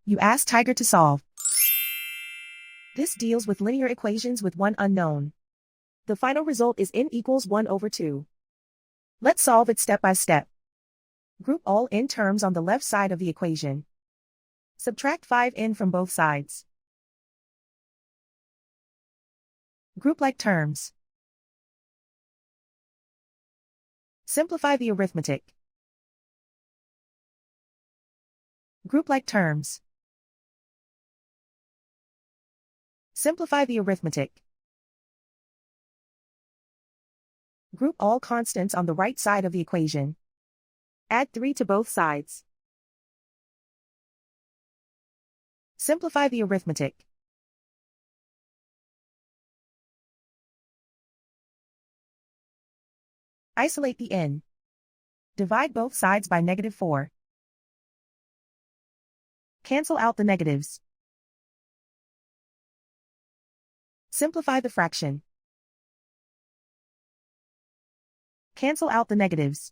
You ask Tiger to solve. This deals with linear equations with one unknown. The final result is n equals 1 over 2. Let's solve it step by step. Group all n terms on the left side of the equation. Subtract 5n from both sides. Group like terms. Simplify the arithmetic. Group like terms. Simplify the arithmetic. Group all constants on the right side of the equation. Add 3 to both sides. Simplify the arithmetic. Isolate the n. Divide both sides by -4. Cancel out the negatives. Simplify the fraction. Cancel out the negatives.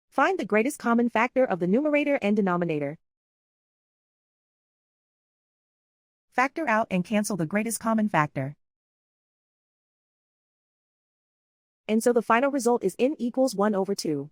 Find the greatest common factor of the numerator and denominator. Factor out and cancel the greatest common factor. And so the final result is n equals 1 over 2.